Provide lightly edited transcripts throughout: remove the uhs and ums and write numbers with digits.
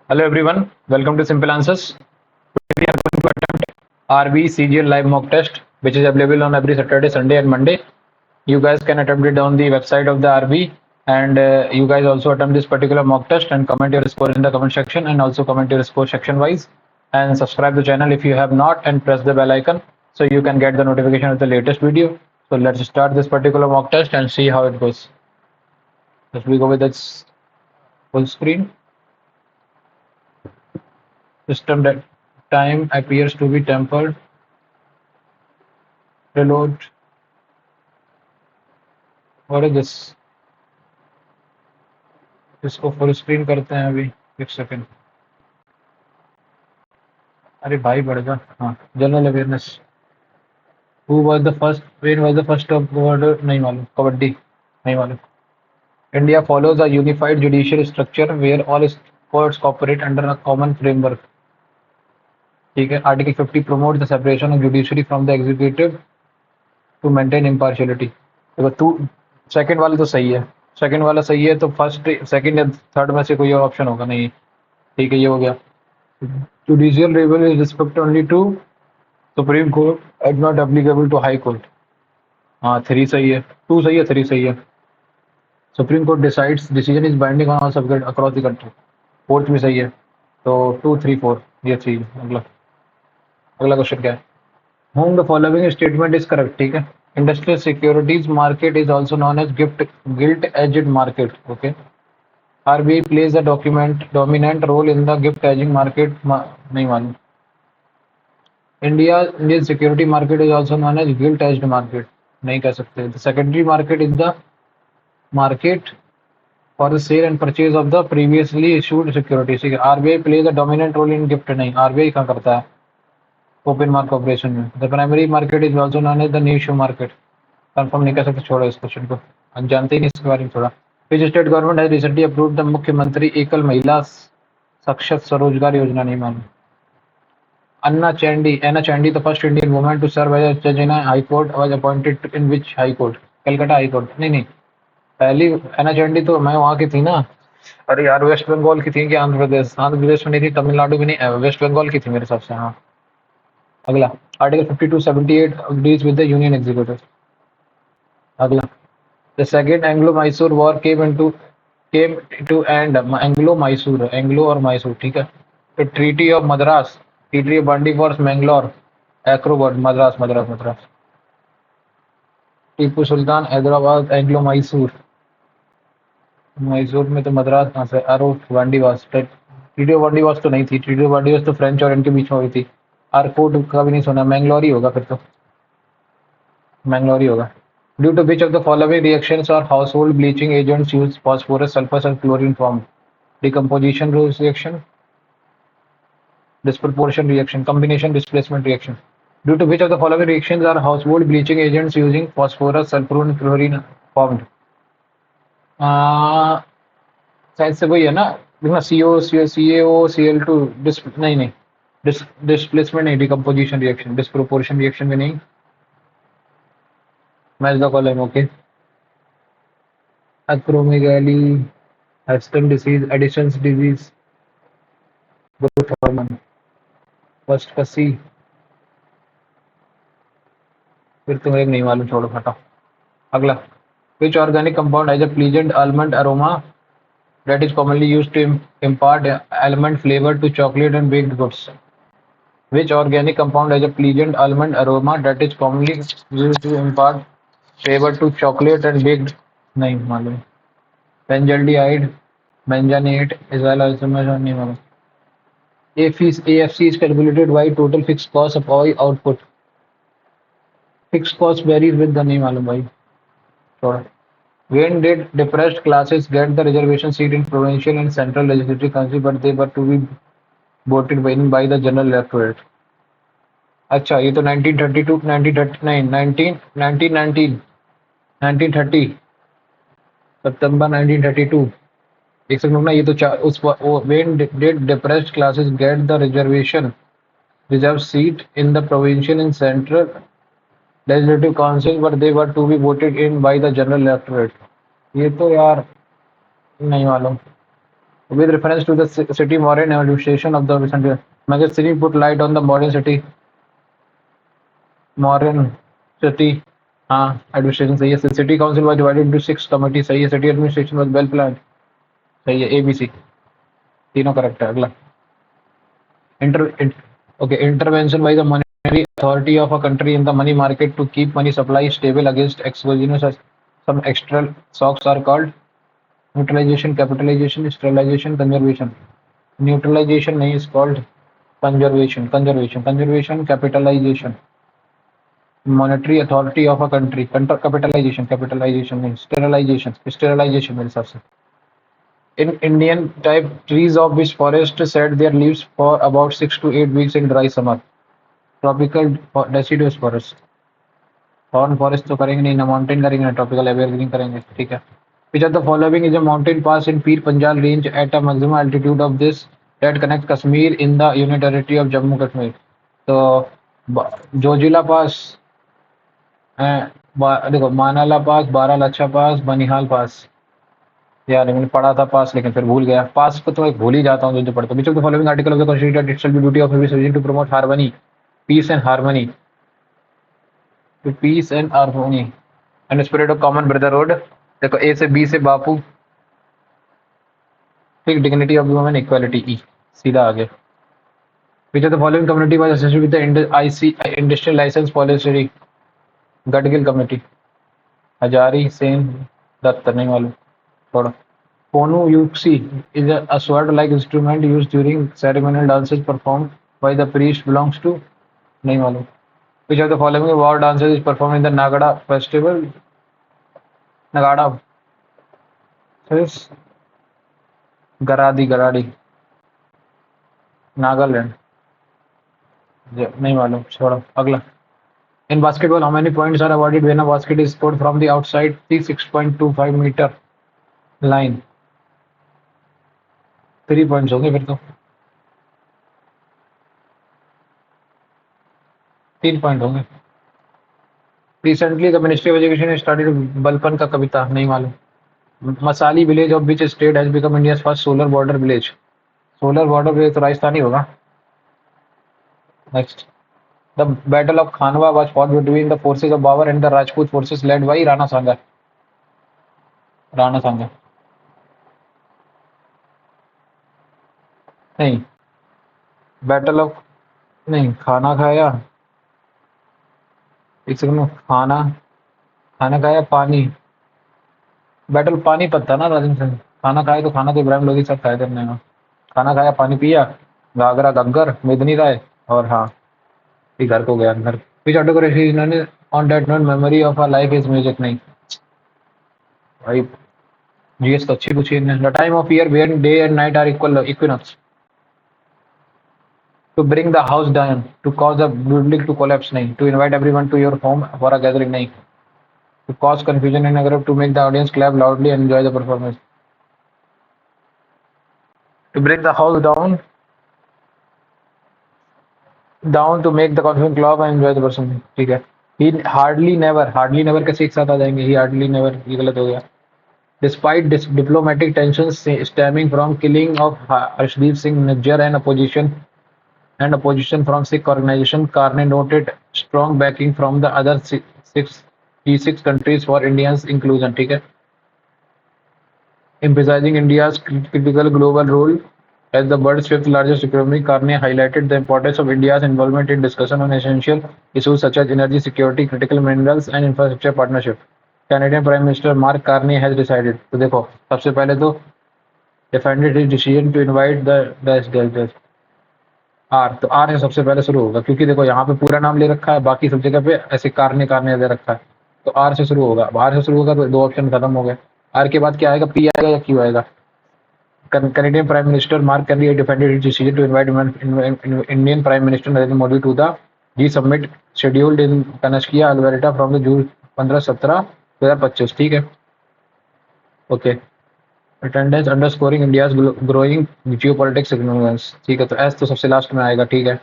Hello everyone, welcome to Simple Answers. Today we are going to attempt RB CGL live mock test, which is available on every Saturday, Sunday, and Monday. You guys can attempt it on the website of the RB, and you guys also attempt this particular mock test and comment your score in the comment section, and also comment your score section wise. And subscribe the channel if you have not, and press the bell icon so you can get the notification of the latest video. So let's start this particular mock test and see how it goes. Let's we go with its full screen. System that time appears to be tempered. Reload. What is this? इसको full screen करते हैं अभी एक second. अरे भाई बढ़ जा. हाँ, general awareness. Who was the first? When was the first of order? नहीं मालूम. कबड्डी नहीं मालूम. India follows a unified judicial structure where all courts cooperate under a common framework. ठीक है. Article 50 promotes the separation of judiciary from the executive to maintain impartiality. देखो तू second वाला तो सही है. सेकंड वाला सही है तो फर्स्ट सेकंड या थर्ड में से कोई और ऑप्शन होगा नहीं. ठीक है, ये हो गया. Judicial review is respect only to supreme court and not applicable to high court. हाँ, 3 सही है. 2 सही है, 3 सही है. Supreme court decides decision is binding on all subject across the country. 4th भी सही है. तो 2 3 4 ये सही है. अगला क्वेश्चन क्या है? Whom the following statement is correct. ठीक है. Industrial securities market is also known as gilt-edged market. Okay. RBI plays a dominant role in the gilt-edging market. नहीं मालूम. Indian security market is also known as gilt-edged market. नहीं कह सकते. The secondary market is the market for the sale and purchase of the previously issued securities. ठीक है. RBI plays a dominant role in gilt. नहीं, RBI कहाँ करता है open market operation में. The primary market is also known as the new issue market. Confirm नहीं कर सकते. छोड़ो इस क्वेश्चन को, हम जानते ही नहीं इसके बारे में थोड़ा. Which state government has recently approved the Mukhyamantri Ekal Mahila Sashakt Swarozgar Yojana. नहीं मालूम. Anna Chandy the first Indian woman to serve as जज in high court was appointed in which high court. Calcutta high court. नहीं, पहली अन्ना चैंडी तो मैं वहाँ की थी ना. अरे यार, वेस्ट बंगाल की थी कि आंध्र प्रदेश में नहीं थी. तमिलनाडु भी नहीं, वेस्ट बंगाल की थी मेरे हिसाब से. हाँ. अगला article 5278 deals with the union executive. अगला the second Anglo Mysore war came to end. Anglo और मैसूर. ठीक है. The treaty of Madras, treaty of बंडीफोर्स, मैंगलोर, एक्रोबर्ट. मद्रास. टीपू सुल्तान, हैदराबाद, एंग्लो मैसूर. मैसूर में तो मद्रास कहाँ से? अरो बंडीवास. ट्रीटी ऑफ बंडीवास तो नहीं थी. ट्रीटी ऑफ बंडीवास तो फ्रेंच और इनके बीच में हुई थी. आरकोट का भी नहीं सुना. मैंगलोर ही होगा फिर तो. मैंगलोर ही होगा. Due to which of the following reactions are household bleaching agents use phosphorus, sulphur and chlorine form. Decomposition reaction, disproportion reaction, combination displacement reaction. Due to which of the following reactions are household bleaching agents using phosphorus, sulphur and chlorine formed. शायद से वही है ना. देखना CO, CaO, Cl2. नहीं, displacement नहीं. Decomposition reaction. Disproportion reaction भी नहीं. Match the column. Okay. Acromegaly, Heston disease, Addison's disease, growth hormone. First का सी. फिर तुम्हें नहीं मालूम, छोड़ो हटाओ. अगला which organic compound has a pleasant almond aroma that is commonly used to impart almond flavor to chocolate and baked goods. Which organic compound has a pleasant almond aroma that is commonly used to impart flavor to chocolate and baked? नहीं मालूम. Benzaldehyde, benzoate, acyl isomers नहीं मालूम. AFC is calculated by total fixed cost of oil output. Fixed cost varies with the नहीं मालूम भाई. छोड़ो. When did depressed classes get the reservation seat in provincial and central legislative council, but they were to be voted by the general electorate? अच्छा, ये तो 1932, 1930 सितंबर 1932. एक second रुकना. ये तो when did depressed classes get the reserved seat in the provincial and central legislative council, but they were to be voted in by the general electorate. ये तो यार नहीं मालूम. with reference to the city modern administration of the central Magazine put light on the modern city modern city administration सही है city council was divided into 6 committees सही है city administration was well planned सही है ABC तीनों correct है अगला intervention by the monetary authority of a country in the money market to keep money supply stable against exogenous some external shocks are called neutralization, capitalization, sterilization, conservation. Neutralization नहीं is called conservation, capitalization. Monetary authority of a country, capitalization नहीं, sterilization मेरे हिसाब से. In Indian type trees of which forest shed their leaves for about 6 to 8 weeks in dry summer. Tropical deciduous forest. Thorn forest तो करेंगे नहीं ना, mountain करेंगे ना, tropical evergreen करेंगे, ठीक है. Which of the following is a mountain pass in Pir Panjal range at a maximum altitude of this that connects Kashmir in the Union Territory of Jammu Kashmir? तो जोजिला पास, देखो मानाला पास, बारालाचा पास, बनिहाल पास. यार मैंने पढ़ा था पास लेकिन फिर भूल गया. पास को तो मैं भूल ही जाता हूँ जो पढ़ता हूँ. Which of the following article of the Constitution it shall be duty of every citizen to promote harmony, peace and harmony, to peace and harmony and spirit of common brotherhood. देखो ए से बी से बापू, ठीक, dignity of women, equality E, सीधा आगे. Which of the following community was associated with the IC industrial license policy? Gadgil committee. Hazari, Sen, Dutt नहीं मालूम, छोड़ो. Ponu Yuksi is a sword-like instrument used during ceremonial dances performed by the priest belongs to नहीं मालूम. Which of the following war dances is performed in the Nagada festival? Nagada is Garadi Nagaland. नहीं मालूम, छोड़ो अगला. In basketball, how many points are awarded when a basket is scored from the outside the 6.25 meter line? 3 points होंगे फिर तो. 3 point होंगे. Recently, the Ministry of Education has started बलपन का कविता नहीं मालूम. मसाली village of which state has become India's first solar border village? Solar border village तो राजस्थानी होगा. Next, the Battle of Khanwa was fought between the forces of Babur and the Rajput forces led by Rana Sanga. नहीं, battle of नहीं, खाना खाया, एक second, खाना खाया, पानी, बैटल पानीपत था ना राजस्थान. खाना खाया तो खाना तो इब्राहिम लोधी सब खाए थे अपने में. खाना खाया, पानी पिया, घाघरा गग्गर, मेदनी राय और हाँ ये घर को गया अंदर. विच ऑटोग्राफी इन्होंने on that note memory of a life is music नहीं भाई. जीएस तो अच्छी पूछी इन्होंने. The time of year where day and night are equal equinox. To bring the house down, to cause a building to collapse नहीं, to invite everyone to your home for a gathering नहीं, to cause confusion in a group, to make the audience clap loudly and enjoy the performance, to bring the house down to make the confusion clap and enjoy the performance. ठीक है. He hardly never कैसे एक साथ आ जाएंगे? He hardly never, ये गलत हो गया. Despite diplomatic tensions stemming from killing of Harshdeep Singh Nijjar and opposition from Sikh organization, Karne noted strong backing from the other G6 countries for India's inclusion. ठीक है. Emphasizing India's critical global role as the world's fifth largest economy, Karne highlighted the importance of India's involvement in discussion on essential issues such as energy security, critical minerals, and infrastructure partnership. Canadian Prime Minister Mark Carney has decided. तो देखो सबसे पहले तो defended his decision to invite the R, तो R से सबसे पहले शुरू होगा क्योंकि देखो यहाँ पे पूरा नाम ले रखा है, बाकी सब जगह पे ऐसे कारने दे रखा है, तो आर से शुरू होगा. आर से शुरू होगा तो 2 ऑप्शन खत्म हो गए. आर के बाद क्या आएगा? पी आएगा या क्यू आएगा? Canadian Prime Minister Mark Carney defended his decision to invite Indian Prime Minister Narendra Modi to the G Summit scheduled in Kanashkia, Alberta from the June 15-17, 2025. ठीक है. Okay. Attendance underscoring India's growing geopolitics significance. ठीक है, तो S तो सबसे last में आएगा. ठीक है.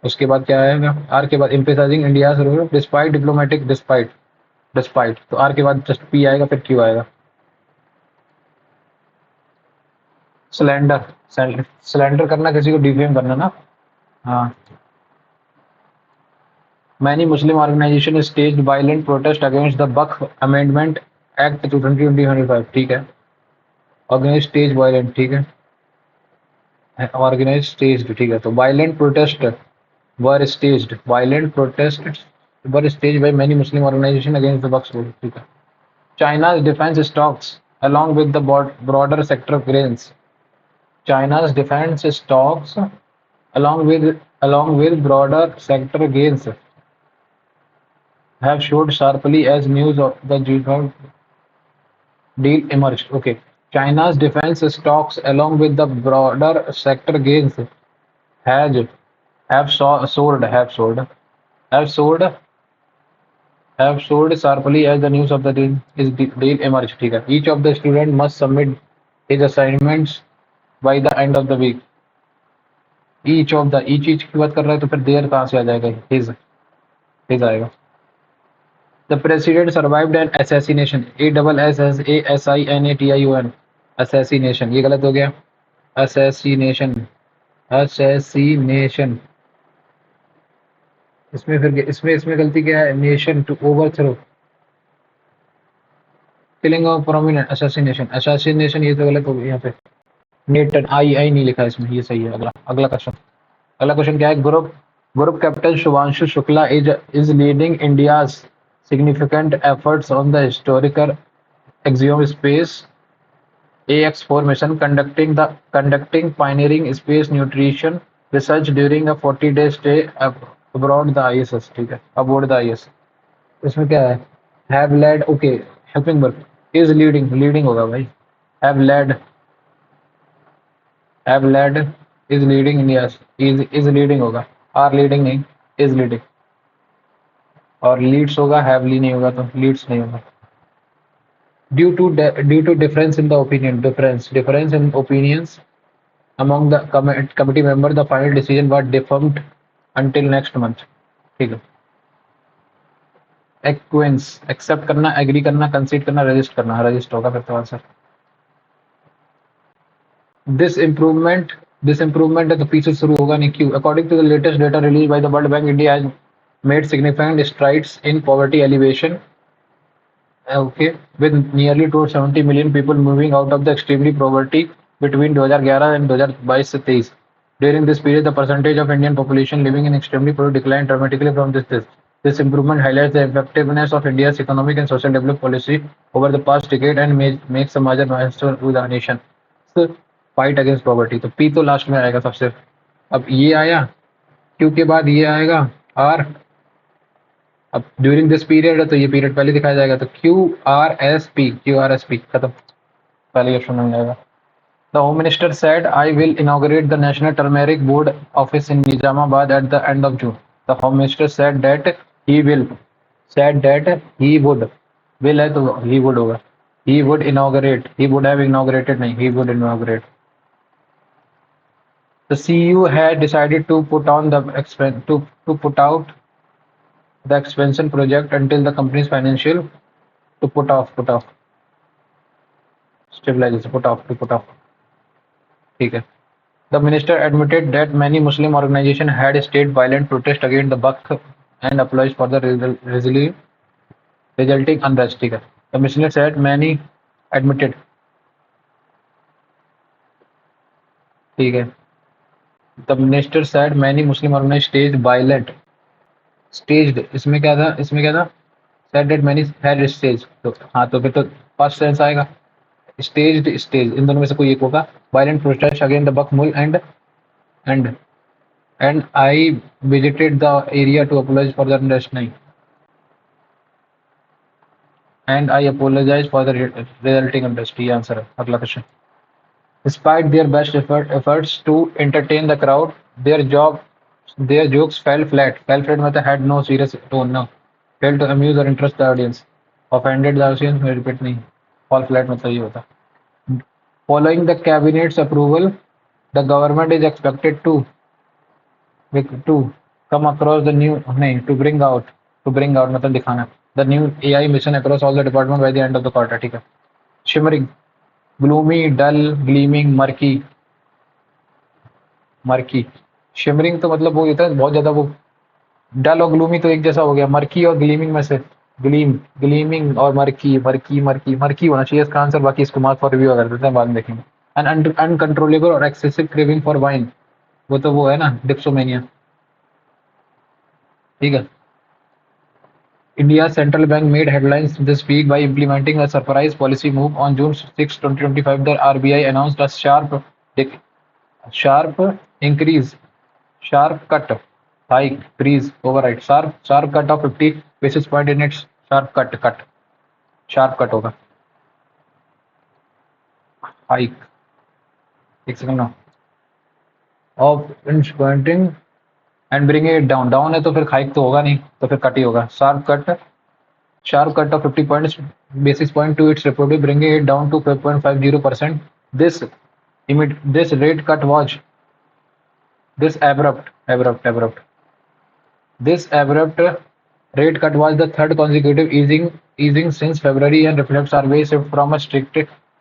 उसके बाद क्या आएगा? आर के बाद emphasising India's role despite diplomatic despite, तो आर के बाद जस्ट पी आएगा, फिर क्यू आएगा. स्लैंडर, स्लैंडर करना किसी को डिफेम करना ना। हाँ। Many Muslim organisation stage violent protest against the बक अमेंडमेंट एक्ट 2025, ठीक है। ऑर्गेनाइज स्टेज वायलेंट, ठीक है। ऑर्गेनाइज स्टेज, ठीक है। तो violent protest were staged, violent protest were stage by many Muslim organisation against the बक्स, ठीक है। China's defense stocks, along with the broader sector of grains. China's defense stocks, along with broader sector gains, have showed sharply as news of the G5 deal emerged. Okay, China's defense stocks, along with the broader sector gains, has have soared have soared sharply as the news of the deal emerged. ठीक है. Each of the student must submit his assignments by the end of the week. each की बात कर रहा है तो फिर there कहाँ से आ जाएगा? his आएगा. The president survived an assassination. ASSASSINATION. Assassination. ये गलत हो गया. Assassination. इसमें फिर इसमें गलती क्या है? Nation to overthrow. Killing of prominent. assassination ये तो गलत हो गया यहाँ पे. नेटन आई नहीं लिखा इसमें, ये सही है. अगला क्वेश्चन क्या है? Group captain Shubhanshu Shukla is leading India's significant efforts on the historical axiom space AX4 mission, conducting pioneering space nutrition research during a 40-day stay aboard the ISS. ठीक है, aboard the ISS. इसमें क्या है? Have led, okay, helping verb is leading होगा भाई. Have led is leading India, is leading होगा. Are leading नहीं, is leading. और leads होगा, have lead नहीं होगा, तो leads नहीं होगा. Due to difference in opinions among the committee member, the final decision was deferred until next month. ठीक है. Acquiesce, accept करना, agree करना, concede करना, resist करना. resist होगा फिर तो आंसर. This improvement है तो पीछे शुरू होगा नहीं. क्यों? According to the latest data released by the World Bank, India has made significant strides in poverty alleviation. Okay, with nearly 270 million people moving out of the extremely poverty between 2011 and 2022-23. During this period, the percentage of Indian population living in extremely poverty declined dramatically from this. This improvement highlights the effectiveness of India's economic and social development policy over the past decade and makes a major milestone to the nation. So, fight against poverty. तो P तो last में आएगा सबसे. अब ये आया, Q के बाद ये आएगा R. अब ड्यूरिंग दिस पीरियड है तो ये पीरियड पहले दिखाया जाएगा. तो QRSP खत्म. पहले ऑप्शन में जाएगा. The home minister said I will inaugurate the national turmeric board office in Nizamabad at the end of June. The home minister said that he would. Will है तो ही वुड होगा. He would inaugurate. He would have inaugurated नहीं, he would inaugurate. The CU had decided to put out the expansion project until the company's financial to put off stabilization. Put off. ठीक है. The minister admitted that many Muslim organizations had staged violent protest against the buck and apologized for the resulting unrest. ठीक है. The minister said many admitted. ठीक है. The minister said many Muslim organizations staged violent. Staged इसमें क्या था? said that many had staged. तो हाँ, तो फिर तो फर्स्ट सेंस आएगा. स्टेज इन दोनों में से कोई एक होगा. वायलेंट प्रोटेस्ट अगेंस्ट द बक मुल and I visited the area to apologise for the unrest. नहीं, and I apologise for the resulting unrest. ये आंसर है. अगला question. Despite their best efforts to entertain the crowd, their jokes fell flat. Fell flat मतलब had no serious tone. No, failed to amuse or interest the audience. Offended the audience. मैं repeat नहीं. Fall flat मतलब ये होता. Following the cabinet's approval, the government is expected to come across the new नहीं to bring out मतलब दिखाना the new AI mission across all the department by the end of the quarter. ठीक है. Shimmering. Gloomy, डल, gleaming, murky. Murky, shimmering तो मतलब वो होता है बहुत ज्यादा वो। डल और ग्लूमी तो एक जैसा हो गया, मर्की और ग्लीमिंग में से ग्लीम, ग्लीमिंग और मर्की, मर्की मर्की मर्की होना चाहिए इसका आंसर। बाकी इसको मार्क फॉर रिव्यू कर देते हैं, बाद में देखेंगे। एंड अनकंट्रोलेबल और एक्सेसिव क्रेविंग फॉर वाइन, वो तो वो है ना, डिप्सोमेनिया। ठीक है। India's central bank made headlines this week by implementing a surprise policy move. On June 6, 2025, the RBI announced a sharp increase, sharp cut, hike, freeze, override, sharp cut of 50 basis point in its sharp cut होगा, hike, एक second ना, of inch pointing and bringing it down है तो फिर hike तो होगा नहीं, तो फिर cut ही होगा, sharp cut of 50 points basis point to its repo rate, bringing it down to 5.50%. This this rate cut was this abrupt. This abrupt rate cut was the third consecutive easing since February and reflects RBI's shift from a strict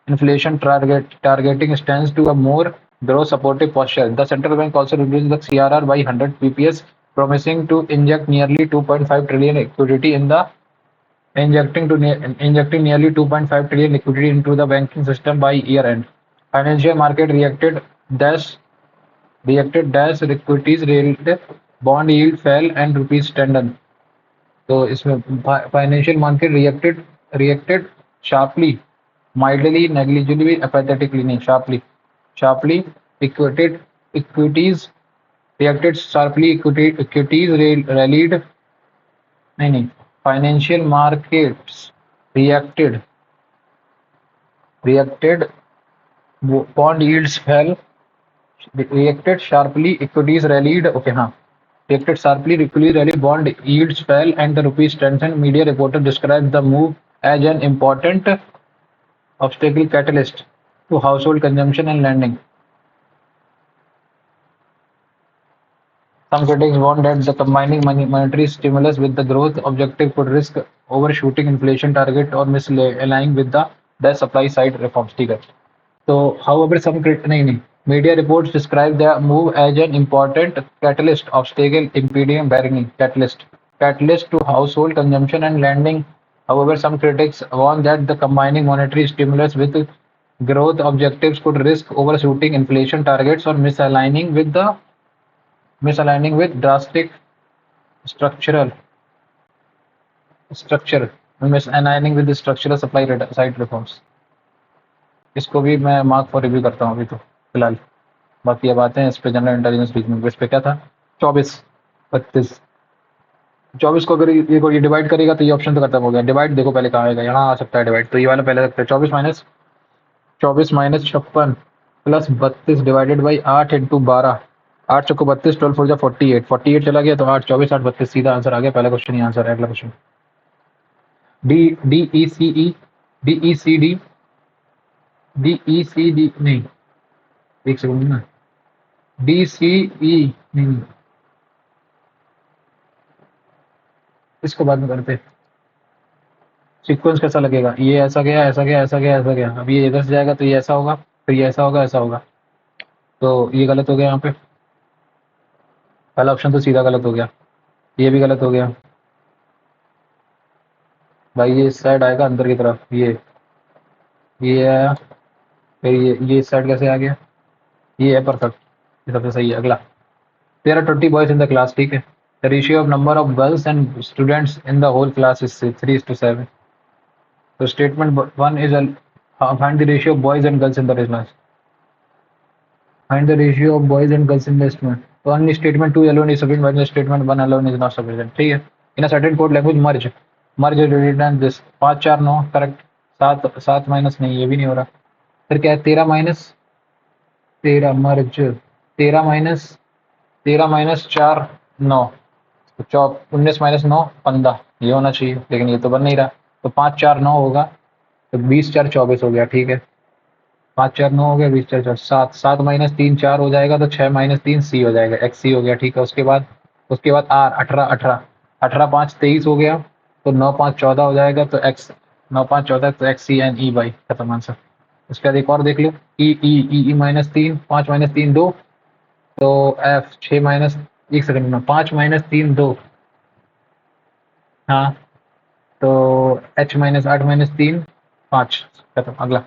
inflation targeting stance to a more growth supportive posture. The central bank also reduced the CRR by 100 bps, promising to inject nearly 2.5 trillion liquidity in the injecting nearly 2.5 trillion liquidity into the banking system by year end. Financial market reacted equities railed, bond yield fell and rupees strengthened. तो इसमें financial market reacted sharply, mildly, negligibly, apathetically नहीं, sharply equities reacted sharply, equities rallied, नहीं, financial markets reacted, bond yields fell, reacted sharply, equities rallied, okay, हाँ, reacted sharply, equities rallied, bond yields fell and the rupee strengthened. Media reporter described the move as an important obstacle catalyst to household consumption and lending. Some critics warned that the combining monetary stimulus with the growth objective could risk overshooting inflation target or misaligning with the supply side reforms. ठीक है। So, however, media reports describe the move as an important catalyst obstacle impeding bargaining catalyst to household consumption and lending. However, some critics warn that the combining monetary stimulus with growth objectives could risk overshooting inflation targets or misaligning with drastic structural misaligning with the structural supply side reforms. इसको भी मैं mark for review करता हूँ अभी तो फिलहाल। बाकी अब आते हैं इस पे, जनरल इंटेलिजेंस रीजनिंग। इस पे क्या था, 24, 32, 24 को अगर ये डिवाइड करेगा तो ये ऑप्शन तो खत्म हो गया। डिवाइड देखो पहले कहाँ आएगा, यहाँ आ सकता है डिवाइड, तो ये वाला पहले रखते हैं। 24 minus 56 plus 32 divided by 8 into 12, 8 चौको 32, 12 4 48, 48 चला गया तो 8 24 8 32 सीधा आंसर आ गया। पहला क्वेश्चन ही आंसर है। अगला क्वेश्चन, DECD नहीं, एक सेकंड ना, DCE नहीं, इसको बाद में करते। सीक्वेंस कैसा लगेगा, ये ऐसा गया ऐसा गया ऐसा गया ऐसा गया, अब ये इधर से जाएगा तो ये ऐसा होगा, फिर ये ऐसा होगा ऐसा होगा, तो ये गलत हो गया। यहाँ पे पहला ऑप्शन तो सीधा गलत हो गया, ये भी गलत हो गया भाई। ये इस साइड आएगा अंदर की तरफ, ये आया, फिर ये इस साइड कैसे आ गया, ये है परफेक्ट, ये सबसे सही है। अगला, there are 20 boys in the class, ठीक है। The ratio of number of girls and students in the whole class is 3:7. So statement 1 is find the ratio of boys and girls in the class. Find the ratio of boys and girls in the student. So only statement 2 alone is sufficient, but statement 1 alone is not sufficient. ठीक है। In a certain code language, merge redundant this 5 4 9 correct. 7 minus नहीं, ये भी नहीं हो रहा। फिर क्या है, 13 माइनस 13 मर्ज, 13 माइनस 4 9, तो 19 माइनस 9 15, ये होना चाहिए, लेकिन ये तो बन नहीं रहा। तो 5 4 9 होगा, तो 20 4 24 हो गया। ठीक है, 5 4 9 हो गया, 20 4 7, 7 माइनस 3 4 हो जाएगा, तो 6 माइनस 3 सी हो जाएगा, एक्स सी हो गया। ठीक है, उसके बाद आर 18 5 23 हो गया, तो 9 5 14 हो जाएगा, तो एक्स 9 5 14, तो X C N E by, खत्म आंसर। उसके बाद एक और देख लो, ई ई ई ई -3, 5 - 3 2, तो एफ 6 माइनस, एक सेकंड में, 5 - 3 2, हाँ, तो एच -8 -3 5, खत्म। अगला,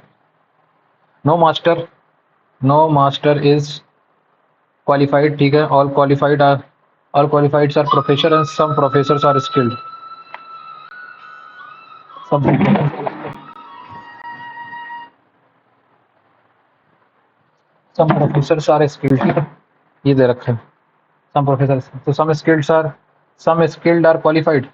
no master, no master is qualified, ठीक है, all qualifieds are professor and some professors are skilled, some professors are skilled, ये दे रखे हैं, सम प्रोफेसर्स, तो some skilled are qualified,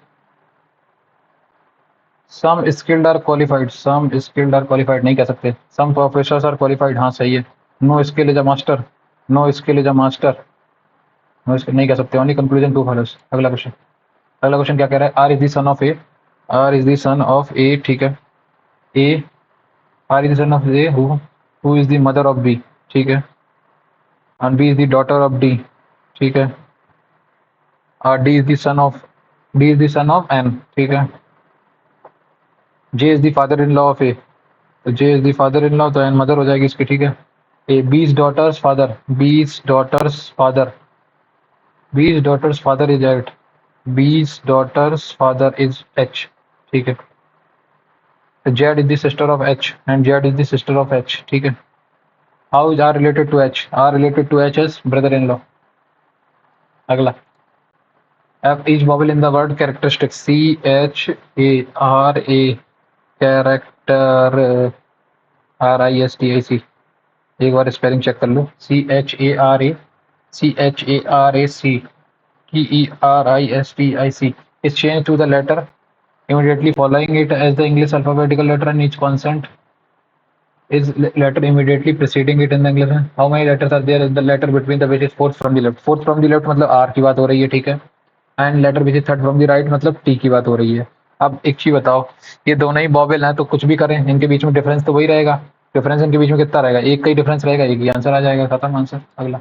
some skilled are qualified नहीं कह सकते, सम प्रोफेसर्स आर क्वालिफाइड, हाँ सही है। No skill is a master, no skill is a master, no skill नहीं कह सकते, ओनली कंक्लूजन टू फॉलोस। अगला क्वेश्चन, अगला क्वेश्चन क्या कह रहा है, R is the son of A, R is the son of A, ठीक है, A, R is the son of A, who is the mother of B, ठीक है, and B is the daughter of D, ठीक है, D is the son of, D is the son of N, ठीक है, J is the father in law of A, तो J is the father in law, तो N mother हो जाएगी इसकी, ठीक है। A B's daughter's father, B's daughter's father, B's daughter's father is eight, B's daughter's father is H, ठीक है, Z is the sister of H and Z is the sister of H, ठीक है। How is R related to H, R related to H is brother in law. अगला, F is vowel in the word characteristic, C H A R A, character, R I S T I C, एक बार spelling check कर लो, C H A R A, C H A R A C, T E R I S T I C is changed to the letter immediately following it as the English alphabetical letter, and each consonant is letter immediately preceding it in the English. How many letters are there in the letter between the which is fourth from the left? Fourth from the left मतलब R की बात हो रही है, ठीक है, and letter which is third from the right मतलब T की बात हो रही है। अब एक चीज बताओ, ये दोनों ही वॉवेल हैं, तो कुछ भी करें इनके बीच में डिफरेंस तो वही रहेगा, डिफरेंस इनके बीच में कितना रहेगा, एक का ही डिफरेंस रहेगा, एक ही आंसर आ जाएगा, खत्म आंसर। अगला,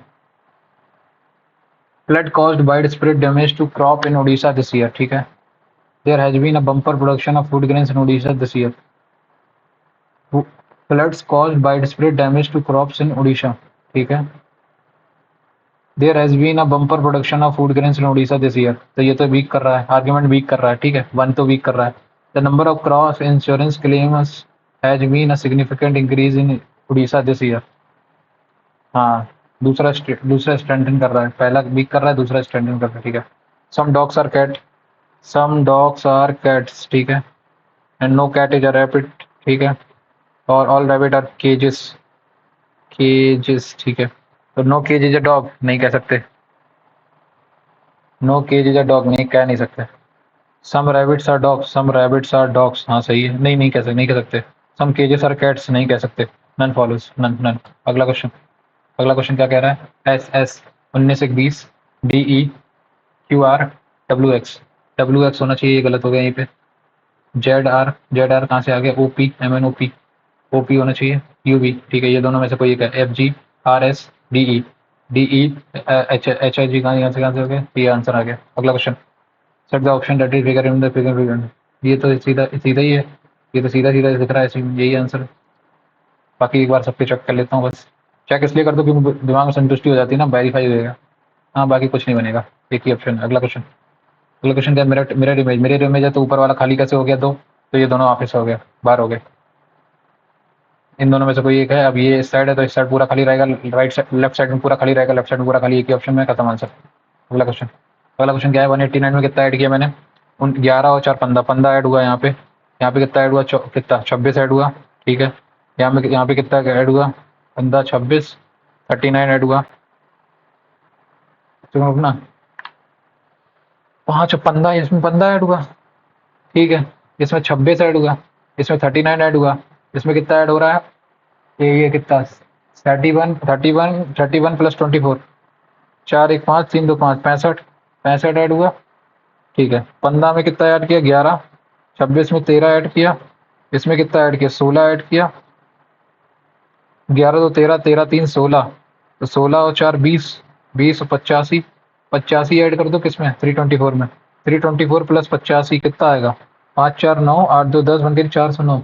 flood caused widespread damage to crop in Odisha this year, ठीक है, there has been a bumper production of food grains in Odisha this year, floods caused widespread damage to crops in Odisha, ठीक है, there has been a bumper production of food grains in Odisha this year, तो ये तो week कर रहा है, argument week कर रहा है, ठीक है, वन तो वीक कर रहा है। the number of crop insurance claims has been a significant increase in Odisha this year, हाँ, दूसरा स्ट्रेंथन कर रहा है, पहला वीक कर रहा है, दूसरा स्ट्रेंथन कर रहा है, ठीक है। some dogs are cat, some dogs are cats, ठीक है, and no cat is a rabbit, ठीक है, और all rabbit are cages, cages, ठीक है, तो no cage is a dog नहीं कह सकते, no cage is a dog नहीं कह नहीं सकते। some rabbits are dogs, some rabbits are dogs, हाँ सही है, नहीं कह सकते। some cages are cats नहीं कह सकते, none follows, none। अगला क्वेश्चन, अगला क्वेश्चन क्या कह रहा है, S S 19 1 20, D E Q R W x होना चाहिए, ये गलत हो गया यहीं पे, जेड आर कहाँ से आ गया, O P M N O P होना चाहिए, यू वी, ठीक है, ये दोनों में से कोई एक है, F G R S D E H I G, कहाँ से हो गया, ये आंसर आ गया। अगला question, set the option that is figure in the figure, ये तो सीधा ही है, ये तो सीधा दिख रहा है, यही आंसर। बाकी एक बार सबके चेक कर लेता हूँ, बस चेक इसलिए कर दो क्योंकि दिमाग में संतुष्टि हो जाती है ना, वेरीफाई हो जाएगा, हाँ बाकी कुछ नहीं बनेगा, एक ही ऑप्शन। अगला क्वेश्चन, अगला क्वेश्चन क्या, मिरर इमेज है, तो ऊपर वाला खाली कैसे हो गया दो, तो ये दोनों ऑफिस हो गया, बाहर हो गए, इन दोनों में से कोई एक है। अब ये इस साइड है तो इस साइड पूरा खाली रहेगा, राइट साइड लेफ्ट साइड में पूरा खाली रहेगा, लेफ्ट साइड में पूरा खाली, एक ही ऑप्शन में, खत्म आंसर। अगला क्वेश्चन, अगला क्वेश्चन क्या है, 189 में कितना ऐड किया मैंने, 11 और 4 15, 15 ऐड हुआ यहाँ पे, कितना ऐड हुआ, कितना 26 ऐड हुआ, ठीक है, यहाँ पे कितना ऐड हुआ, 15 26 39 ऐड हुआ, अपना 5 15, इसमें 15 ऐड हुआ, ठीक है, इसमें 26 ऐड हुआ, इसमें 39 ऐड हुआ, इसमें कितना ऐड हो रहा है, ये कितना 31 प्लस 24, 4 1 5 3 2 5 65 ऐड हुआ, ठीक है। 15 में कितना ऐड किया, 11, 26 में 13 ऐड किया, इसमें कितना ऐड किया, 16 ऐड किया, 11 2 13, 13 3 16, तो 16 और 4 20, 20 और 85, 85 ऐड कर दो किसमें, 324 में, 324 प्लस 85 कितना आएगा, 5 4 9 8 2 10 बन के 409,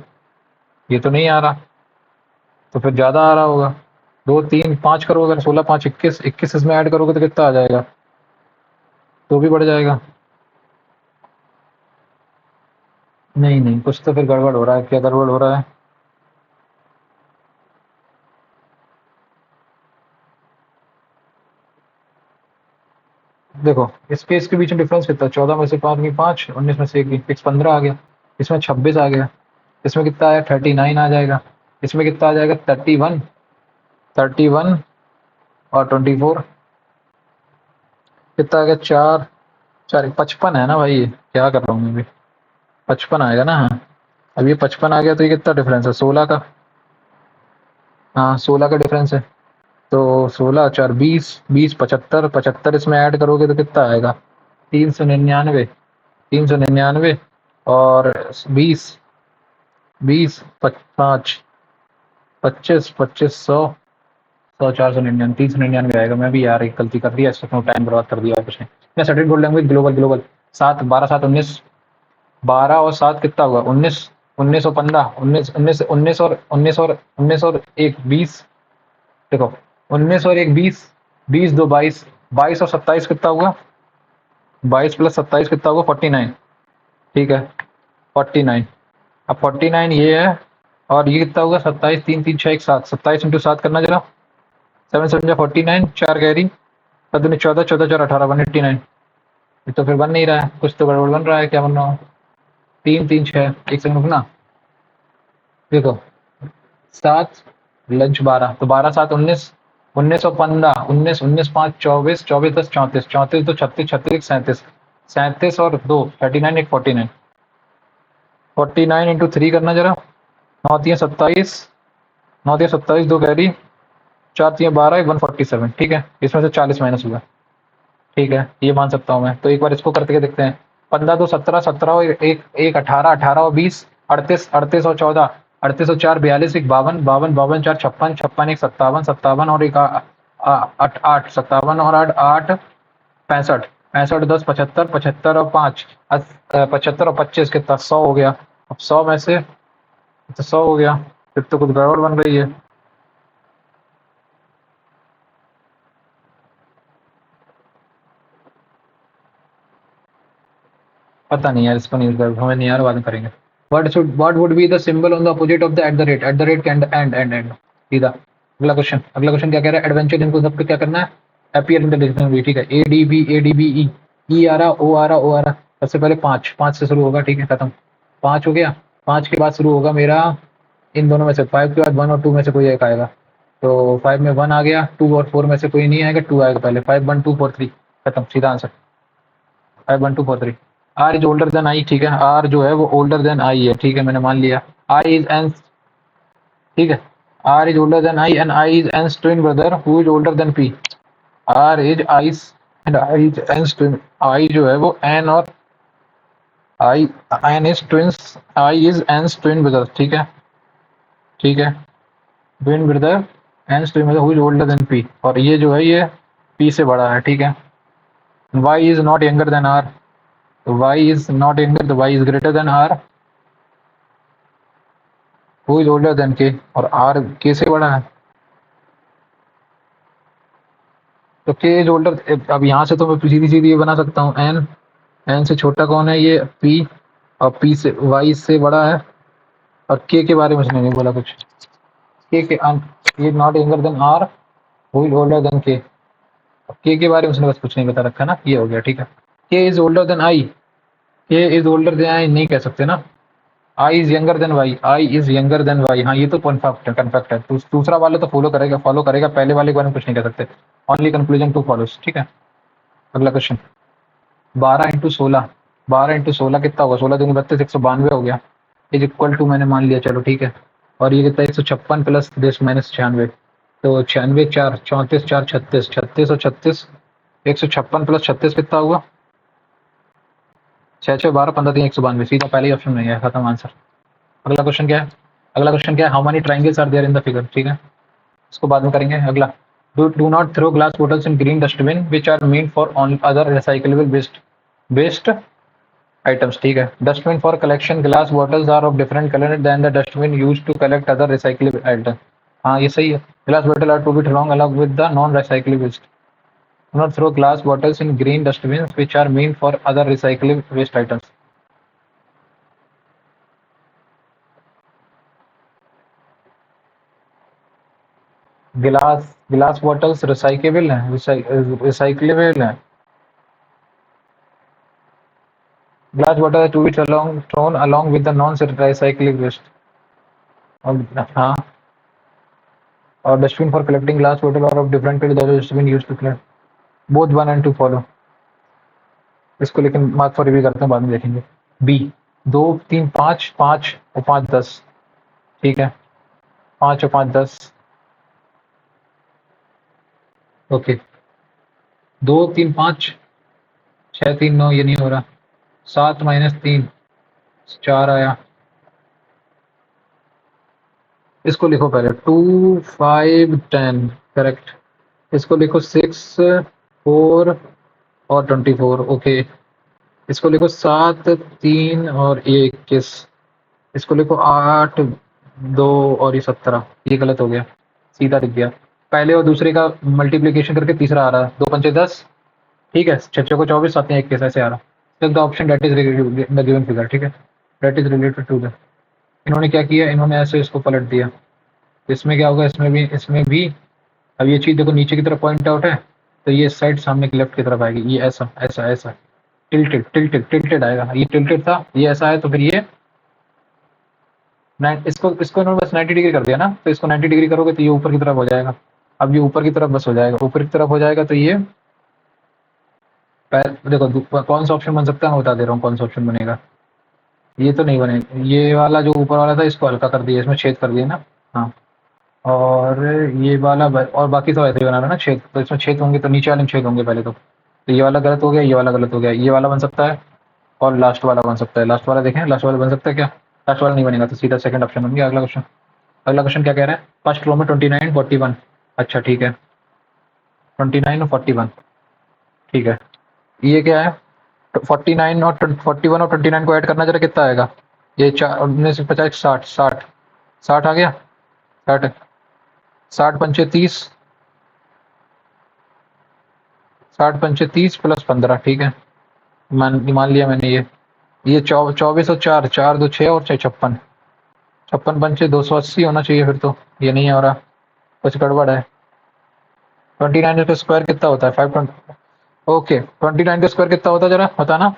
ये तो नहीं आ रहा, तो फिर ज़्यादा आ रहा होगा। 2 3 5 करो, अगर 16 5 21 21 इसमें ऐड करोगे तो कितना आ जाएगा? तो भी बढ़ जाएगा। नहीं नहीं, कुछ तो फिर गड़बड़ हो रहा है। क्या गड़बड़ हो रहा है? देखो, इसके बीच में डिफरेंस कितना है? 14 में से 5 गई 5, 19 में से 1 गई, फिक्स 15 आ गया। इसमें 26 आ गया। इसमें कितना आया? 39 आ जाएगा। इसमें कितना आ जाएगा? 31, 31 और 24 कितना आ गया? 4 4 55 है ना भाई, ये क्या कर रहा हूँ मैं अभी? 55 आएगा ना? हाँ। अब ये 55 आ गया, तो ये कितना डिफरेंस है? 16 का। हाँ, 16 का डिफरेंस है। तो 16 4 20, 20 75, 75 इसमें ऐड करोगे तो कितना आएगा? 399, 399 और 20, 20 5 25 25 100, 100 499, 399 आएगा। मैं भी यार एक गलती कर दिया, इसमें टाइम बर्बाद कर दिया और कुछ नहीं। मैं certificate gold language global global 7 12 7 19, 12 और 7 कितना हुआ? 19, 19 और 15, 19 19 19 और 19 और 19 और 1 20। देखो, 19 और 1 20, 20 2 22, 22 और 27 कितना हुआ? 22 प्लस 27 कितना हुआ? 49। ठीक है, 49। अब 49 ये है, और ये कितना होगा? 27 3 3 6 1 7, 27 इंटू 7 करना जरा। 7 7 49, 4 कैरी, 7 14 14 4 18, 189। ये तो फिर बन नहीं रहा है, कुछ तो गड़बड़ बन रहा है। क्या बन रहा हूँ? 3 3 6, एक सेकंड रुकना। देखो, 7 लंच 12, तो 12 7 19, 19 और 15, 19 19 5 24, 24 10 34, 34 तो 36, 36 37, 37 और 2 39 1 49, 49 इंटू 3 करना जरा। 9 3 27, 9 3 27, 2 कैरी, 4 3 12, 147। ठीक है, इसमें से 40 माइनस हुआ। ठीक है, ये मान सकता हूँ मैं। तो एक बार इसको करके देखते हैं। 15 2 17, 17 और 1 1 18, 18 और 20 38, 38 और 14, 38 और 4 42, 1 52, 52 52 4 56, 56 1 57, 57 और 1 8 8, 57 और 8 8 65, 65 10 75, 75 और 5 75 और 25 कितना? 100 हो गया। अब 100 में से तो 100 हो गया। फिर तो कुछ गड़बड़ बन रही है। पता नहीं यार, इसको नहीं कर, हमें नहीं यार, बाद में करेंगे। What would be the symbol on the opposite of the at the rate? At the rate and end सीधा। अगला क्वेश्चन, अगला क्वेश्चन क्या कह रहा है? एडवेंचर इनको सबको क्या करना है? Appear in the dictionary. ठीक है, ADB ई आ रहा, ओ आ रहा, ओ आ रहा। सबसे पहले 5 5 से शुरू होगा। ठीक है, खत्म। 5 हो गया। 5 के बाद शुरू होगा मेरा इन दोनों में से। 5 के बाद 1 और 2 में से कोई एक आएगा। तो 5 में 1 आ गया, 2 और 4 में से कोई नहीं आएगा, 2 आएगा पहले। 5 1 2 4 3, खत्म, सीधा answer. 5 1 2 4 3। R is older than I. ठीक है, आर जो है वो ओल्डर देन आई है। ठीक है, मैंने मान लिया। I is N. ठीक है, R is older than I and I is N twin brother who is older than P. R is ice and I is N twin. I जो है वो एन और I, N is twins, I is N twin brother. ठीक है, ठीक है, twin brother N twin brother who is older than P, और ये जो है ये पी से बड़ा है। ठीक है, Y is not younger than R. Y is not younger, तो Y is greater than R who is older than K, और आर के से बड़ा है। तो के इज ओल्डर। अब यहाँ से तो मैं सीधी सीधी ये बना सकता हूँ, एन, एन से छोटा कौन है? ये पी, और पी से वाई से बड़ा है। और के बारे में उसने नहीं बोला कुछ। के ये not younger than R who is older than के बारे में उसने बस कुछ नहीं बता रखा ना। ये हो गया। ठीक है, के इज ओल्डर देन आई। के इज ओल्डर देन आई नहीं कह सकते ना। I is younger than Y, I is younger than Y. हाँ, ये तो कन्फर्ट है, कन्फेक्ट है। दूसरा वाले तो फॉलो करेगा, पहले वाले के बारे में कुछ नहीं कह सकते। Only conclusion to follows. ठीक है, अगला क्वेश्चन। 12 इंटू 16, 12 इंटू 16 कितना होगा? 16 दूनी 32, 192 हो गया। इज इक्वल टू मैंने मान लिया, चलो ठीक है। और ये कितना? 156 प्लस 10 माइनस 96, तो 96 4 34 4 36, 36 और 36, 156 प्लस 36 कितना हुआ? 6 6 12 15 3 192, सीधा पहले ही ऑप्शन में गया, खत्म आंसर। अगला क्वेश्चन क्या है? अगला क्वेश्चन क्या है? How many triangles are there in the figure. ठीक है, इसको बाद में करेंगे। अगला, do not throw glass bottles in green dustbin which are made for on other recyclable waste items. ठीक है, dustbin for collection glass bottles are of different colour than the dustbin use to collect other recyclable item. हाँ ये सही है। Glass bottle are to be thrown along with the non recyclable waste. Do not throw glass bottles in green dustbin which are meant for other recyclable waste items. गिलास गिलास bottles recyclable हैं, recyclable हैं। Glass bottle to be thrown along with the non recyclable waste. हाँ, और dustbin for collecting glass bottle or of different dustbin use to collect both one and two follow. इसको लेकिन mark for review करते हैं, बाद में देखेंगे। B, 2 3 5 5 और 5 10। ठीक है, 5 और 5 10। ओके, 2 3 5 6 3 9, ये नहीं हो रहा। 7 - 3 4 आया। इसको लिखो पहले 2 5 10, करेक्ट। इसको लिखो 6 4 और 24। ओके, इसको लिखो 7 3 और 21। इसको लिखो 8 2 और ये 17। ये गलत हो गया, सीधा लिख दिया। पहले और दूसरे का मल्टीप्लीकेशन करके तीसरा आ रहा है। 2 5 10। ठीक है, 6 6 को 24, 7 21 ऐसे आ रहा। Tick the option that is related the given figure. ठीक है, that is related to the. इन्होंने क्या किया, इन्होंने ऐसे इसको पलट दिया। इसमें क्या होगा, इसमें भी अब ये चीज़ देखो नीचे की तरफ पॉइंट आउट है, तो ये साइड सामने की लेफ्ट की तरफ आएगी। ये ऐसा ऐसा ऐसा टिल्टेड टिल्टेड टिल्टेड आएगा। ये टिल्टेड था, ये ऐसा है, तो फिर ये इसको इसको इन्होंने बस 90 डिग्री कर दिया ना, तो इसको 90 डिग्री करोगे तो ये ऊपर की तरफ हो जाएगा। अब ये ऊपर की तरफ बस हो जाएगा, ऊपर की तरफ हो जाएगा, तो ये देखो कौन सा ऑप्शन बन सकता है, मैं बता दे रहा हूँ कौन सा ऑप्शन बनेगा। ये तो नहीं बनेगा, ये वाला जो ऊपर वाला था इसको हल्का कर दिया, इसमें छेद कर दिया ना। हाँ, और ये वाला और बाकी सब ऐसे ही बना रहा ना छेद, तो इसमें छेद होंगे तो नीचे वाले में छेद होंगे पहले तो ये वाला गलत हो गया, ये वाला गलत हो गया, ये वाला बन सकता है और लास्ट वाला बन सकता है। लास्ट वाला देखें, लास्ट वाला बन सकता है क्या? लास्ट वाला नहीं बनेगा, तो सीधा सेकंड ऑप्शन बन गया। अगला क्वेश्चन, अगला क्वेश्चन क्या कह रहा है? फर्स्ट रो में 29 41। अच्छा ठीक है, 29 और 41। ठीक है, ये क्या है? 49 और 41 और 29 को ऐड करना जरा, कितना आएगा? ये 4 19 50 60 60 60 आ गया। 60 60 पंचे 30, 60 पंचे 30 प्लस 15। ठीक है, मान लिया मैंने। ये 24 और 4 4 2 6 और 6 56। 56 पंचे 280 होना चाहिए फिर तो। ये नहीं हो रहा, कुछ गड़बड़ है। 29 का स्क्वायर कितना होता है? 520। ओके, 29 का स्क्वायर कितना होता है जरा बताना।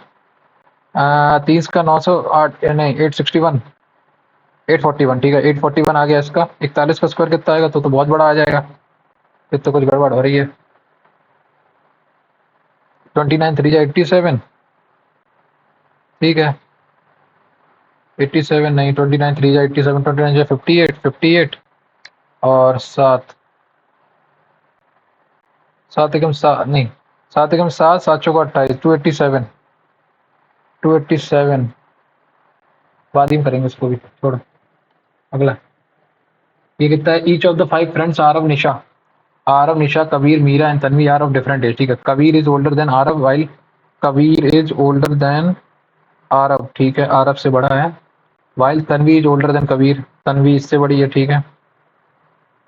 30 का 908, नहीं 861, 841। ठीक है, 841 आ गया इसका। 41 का स्क्वायर कितना आएगा? तो बहुत बड़ा आ जाएगा, फिर तो कुछ गड़बड़ हो रही है। 29 3 जा 87। ठीक है, 87 नहीं, 29 3 जा 87, 29 जा 58 58 और 7 7 एकम 7 नहीं, 7 एकम 7 7 चौका 28, 287 287। बाद ही में करेंगे उसको भी, छोड़ो। अगला, ये कितना है? Each of the 5 friends Aarav Nisha Kabir Meera and Tanvi are of different age. ठीक है, Kabir is older than Aarav while Kabir is older than Aarav. ठीक है, आरव से बड़ा है। While Tanvi is older than Kabir, Tanvi इससे बड़ी है। ठीक है,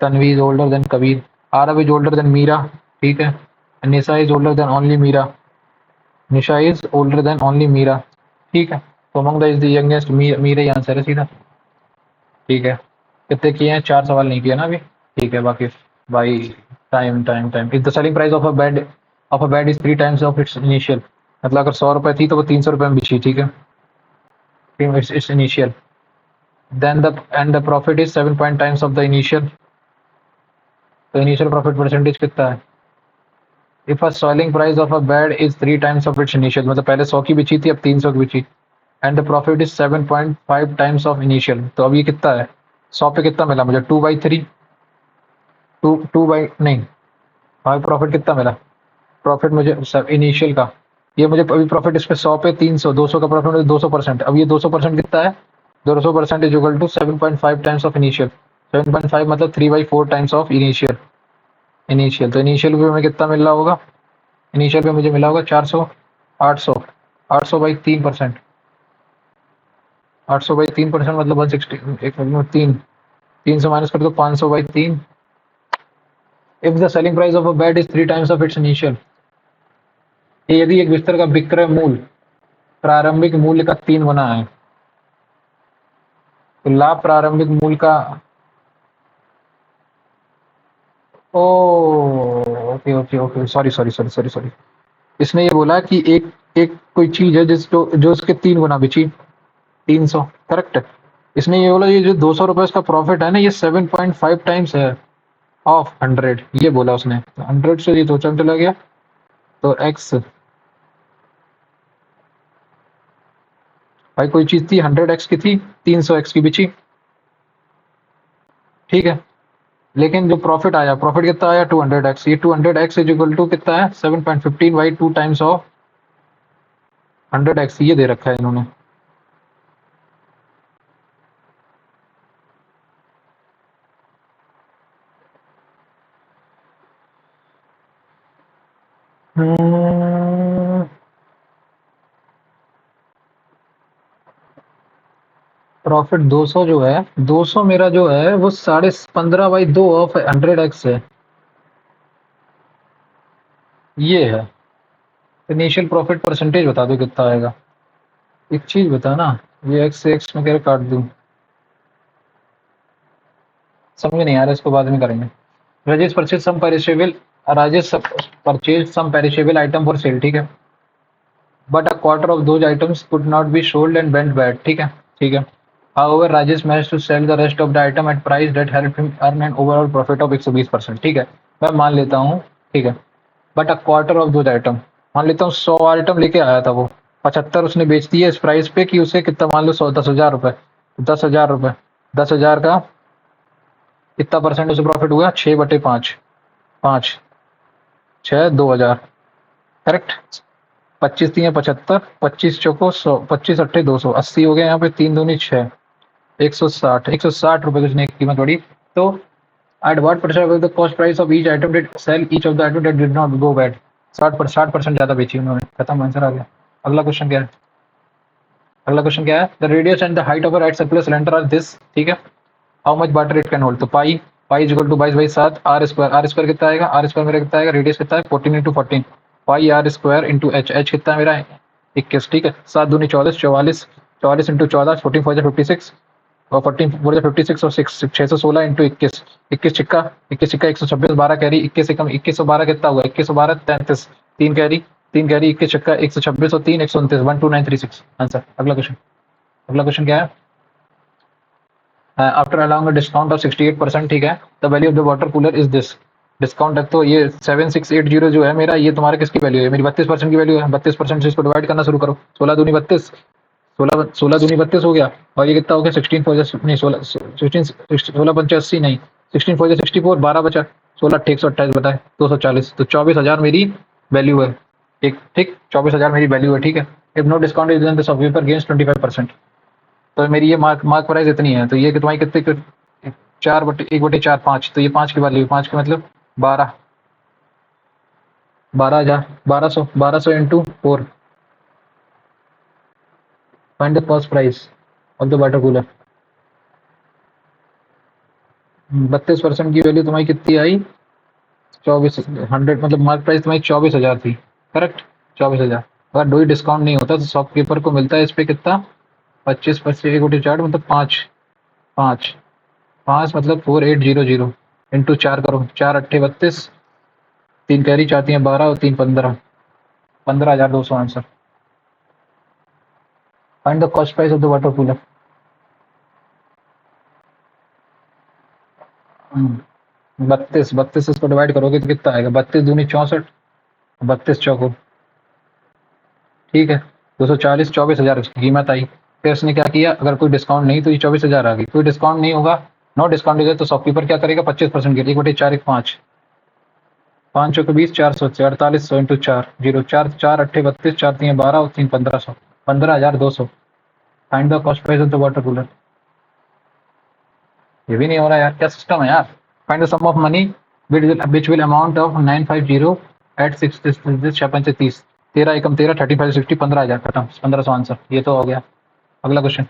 Tanvi is older than Kabir. Aarav is older than Meera. ठीक है, Nisha is older than only Meera, Nisha is older than only Meera. ठीक है, तो among the is the youngest, Meera ही आंसर है सीधा। ठीक है, कितने किए हैं? 4 सवाल नहीं किए ना अभी। ठीक है, बाकी भाई time time time. If the selling price of a bed is 3 times of its initial, मतलब अगर 100 रुपए थी तो वो 300 रुपए में बिची। ठीक है, its initial, then the end the profit is 7 point times of the initial. तो इनिशियल प्रॉफिट परसेंटेज कितना है? If a selling price of a bed is 3 times of its initial, मतलब पहले 100 की बिची थी, अब 300 की बिची। And the profit is 7.5 times of initial, तो अब ये कितना है? 100 पे कितना मिला मुझे? 2/3। टू बाई नहीं, हमें प्रॉफिट कितना मिला? प्रॉफिट मुझे इनिशियल का, ये मुझे अभी प्रॉफिट इस पे 100 पे 300, 200 का प्रॉफिट मुझे 200%। अब ये 200% कितना है? 200% is equal to 7.5 times of initial. 7.5 मतलब 3/4 टाइम्स ऑफ इनिशियल। इनिशियल, तो इनिशियल पे हमें कितना मिल रहा होगा? इनिशियल पे मुझे मिला होगा 400, 800, 800/3%। 800/3% मतलब 160, एक मिनट 3, 300 माइनस कर दो 500 by 3। If the selling price of a bed is 3 times of its initial, यदि एक बिस्तर का विक्रय मूल्य प्रारंभिक मूल्य का 3 गुना है, तो लाभ प्रारंभिक मूल्य का ओ okay okay okay, sorry sorry sorry sorry sorry, इसने ये बोला कि एक एक कोई चीज है जो उसके 3 गुना बिची, 300, करेक्ट है। इसने ये बोला ये जो 200 रुपए इसका प्रॉफिट है ना, ये 7.5 टाइम्स है ऑफ 100, ये बोला उसने। 100 से ये 2 चला गया, तो एक्स, भाई कोई चीज थी 100x की थी, 300x की बिची, ठीक है। लेकिन जो प्रॉफिट आया, प्रॉफिट कितना आया 200x, ये 200x इज इक्वल टू कितना है 7.15 बाई 2 टाइम्स ऑफ 100x, ये दे रखा है इन्होंने। प्रॉफिट 200 जो है, 200 मेरा जो है वो 15.5 बाई 2 ऑफ 100x है, ये है। इनिशियल प्रॉफिट परसेंटेज बता दो कितना आएगा, एक चीज बता ना, ये एक्स से एक्स में कैसे काट दूं, समझ नहीं आ रहा, इसको बाद में करेंगे। Rajesh purchase some perishable, Rajesh purchase some perishable item for sale, ठीक है, but a quarter of those items could not be sold and went bad, ठीक है ठीक है। However, Rajesh managed to sell the rest of the item at price that helped him earn an overall profit of 120%, ठीक है, मैं मान लेता हूँ, ठीक है। But a quarter of those item, मान लेता हूँ 100 आइटम लेके आया था वो, 75 उसने बेच दिए इस प्राइस पे कि उसे कितना, मान लो 100, 10,000 रुपए, 10,000 रुपए, 10,000 का कितना परसेंट उसे प्रॉफिट हुआ, 6/5, 5, 6, 2,000, करेक्ट। 25 तीन 75, 25 चौको 100, 25 अट्ठे 200, 80 हो गया, यहाँ पे 3 दूनी 6, 160 रुपए की कीमत बढ़ी। तो at what percent of the cost price of each item did sell each of the item that did not go bad, 60% ज्यादा बेची उन्होंने, खत्म, आंसर आ गया। अगला क्वेश्चन क्या है, अगला क्वेश्चन क्या है, the radius and the height of a right circular cylinder are this, ठीक है। How much water it can hold, तो pi, pi is equal to 22/7 R square, R square कितना आएगा, आर स्क्वायर मेरा कितना आएगा, रेडियस कितना है 14 × 14, pi R square into H, H कितना है मेरा 21, ठीक है। 7 दूनी 24, 44, 44 इंटू 14, 14 4 56, और 14 4 56 और 6 616 इंटू 21, 21 छिक्का, 21 छिक्का 126, 12 कैरी, 21 एकम 2112 कितना हुआ, 2112 33, 3 कैरी, 3 कैरी 21 छिक्का 126 और 3 129, 12936, आंसर। अगला क्वेश्चन, अगला क्वेश्चन क्या है, after allowing a discount of 68%, ठीक है, the value of the water cooler is this, discount है तो ये 7680 जो है मेरा, ये तुम्हारा किसकी वैल्यू है, मेरी 32% की वैल्यू है, 32% से इसको डिवाइड करना शुरू करो, 16 दूनी 32, 16 दूनी 32 हो गया, और ये कितना हो गया 16 4 नहीं 16 16 16 पंचे 80 नहीं, 16 4 64, 12 बचा, 16 8 128 बताए 240, तो 24,000 मेरी वैल्यू है, एक ठीक 24,000 मेरी वैल्यू है, ठीक है। If no discount is then the shopkeeper gains 25%, तो मेरी ये मार्क मार्क प्राइस इतनी है, तो ये कि तुम्हारी कितने, 4/1/4 5, तो ये 5 की वैल्यू, 5 की मतलब 12, 12,000, 1200, 1200 into 4, find the cost price of the water cooler. 32% की वैल्यू तुम्हारी कितनी आई, 2400, मतलब मार्क प्राइस तुम्हारी 24,000 थी, करेक्ट, 24,000। अगर दो ही डिस्काउंट नहीं होता तो शॉपकीपर को मिलता है इस पे कितना, 25 1/4 मतलब 5, 5, 5 मतलब 4800 इंटू 4 करो, 4 अट्ठे 32, 3 कैरी, 4 3 12 और 3 15, 15,200, answer. Find the cost price of the water cooler. 32, 32 इसको डिवाइड करोगे तो कितना आएगा, 32 दूनी 64, 32 चौको, ठीक है, 240, 24,000 उसकी कीमत आई। फिर उसने क्या किया, अगर कोई डिस्काउंट नहीं तो ये 24,000 आ गई, कोई डिस्काउंट नहीं होगा, नो डिस्काउंट होगा तो शॉपकीपर क्या करेगा, 25% की 1/4 1 5, 5 चौके 20, 400 से 4800 इंटू 4 0 4 4 अट्ठे 32, 4 3 12 और 3 1500, 15,200। Find the cost price of the water cooler. ये भी नहीं हो रहा यार, क्या सिस्टम है यार। Find the sum of money which will amount of 950 at 6 13 एकम 13 35 60, 15,000, खत्म, 1500, आंसर। ये तो हो गया। अगला question,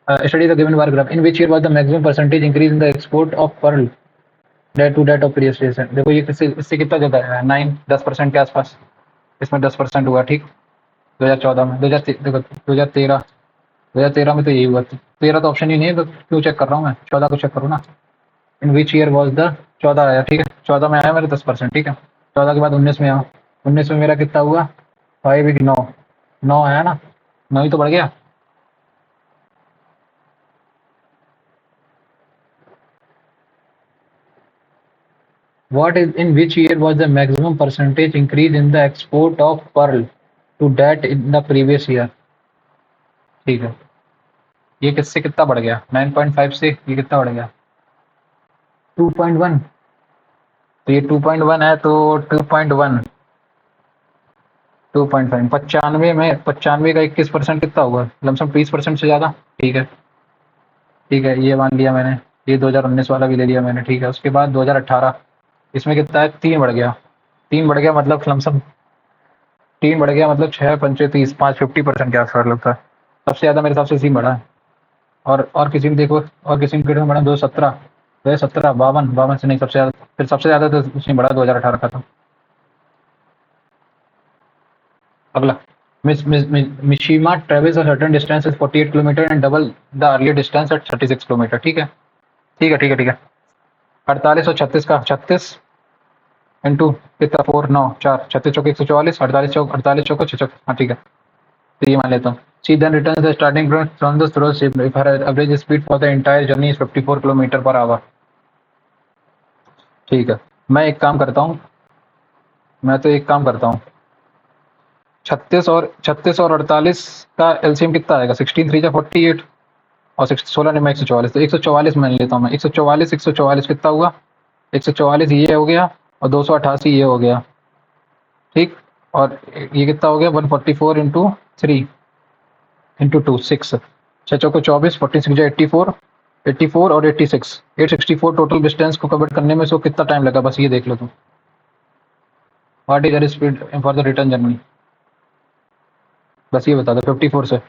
Study the given bar graph. In which year was the maximum percentage increase in the export of pearl that to that of previous year? देखो ये इससे कितना ज़्यादा है, 9-10% के आसपास, इसमें 10% हुआ, ठीक। 2014 में, 2000 देखो 2013 में तो यही हुआ। 13 तो ऑप्शन ही नहीं है, तो क्यों चेक कर रहा हूँ मैं, 14 को चेक करूँ ना। इन विच ईयर वॉज द 14 आया, ठीक है, 14 में आया मेरे 10%, ठीक है। 14 के बाद 19 में आया, 19 में मेरा कितना हुआ, 5 9 9 आया ना, 9 ही तो बढ़ गया। What is in which year was the maximum percentage increase in the export of pearl to that in the previous year? ठीक है, ये किससे कितना बढ़ गया, 9.5 से ये कितना बढ़ गया, 2.1। तो ये 2.1 है, तो 2.1 2.5 95 में 95 का 21% कितना होगा, लमसम 20% से ज़्यादा, ठीक है। ठीक है, ये मान लिया मैंने, ये 2019 वाला भी ले लिया मैंने, ठीक है। उसके बाद 2018, इसमें कितना है, 3 बढ़ गया, 3 बढ़ गया मतलब लमसम 3 बढ़ गया मतलब 6 पंचे 30, 5 50% के आसपास लगता है। सबसे ज़्यादा मेरे हिसाब से इसी में बढ़ा है। और किसी में देखो, और किसी में बढ़ा 2017, 2017 52 से नहीं, सबसे ज़्यादा, फिर सबसे ज़्यादा तो उसमें बढ़ा 2018 का था। अगला, Mishima travels a certain distance is 48 kilometre and double the earlier distance at 36 kilometre, ठीक है। ठीक है ठीक है ठीक है। 48 और 36 का 36 इंटू कितना 4 9 4 36 चौके 144, 48 चौको 6 हाँ ठीक है। तो ये मान लेता हूँ। She then returns the starting point from the store ship if her average speed for the entire journey is 54 kilometre per hour. ठीक है, मैं एक काम करता हूँ, मैं तो एक काम करता हूँ, 36 और 48 का एलसीएम कितना आएगा, 16 3 जा 48 और 16 नहीं, मैं 144, तो 144 मान लेता हूँ मैं। 144 कितना हुआ, 144 ये हो गया और 288 ये हो गया, ठीक। और ये कितना हो गया, 144 इंटू 3 इंटू 2 6, 6 चौको 24, 46 जा 84, 84 और 86 864 टोटल डिस्टेंस को कवर करने में, सो कितना टाइम लगा, बस ये देख लो तुम। What is speed for the return journey, बस ये बता दो। 54 से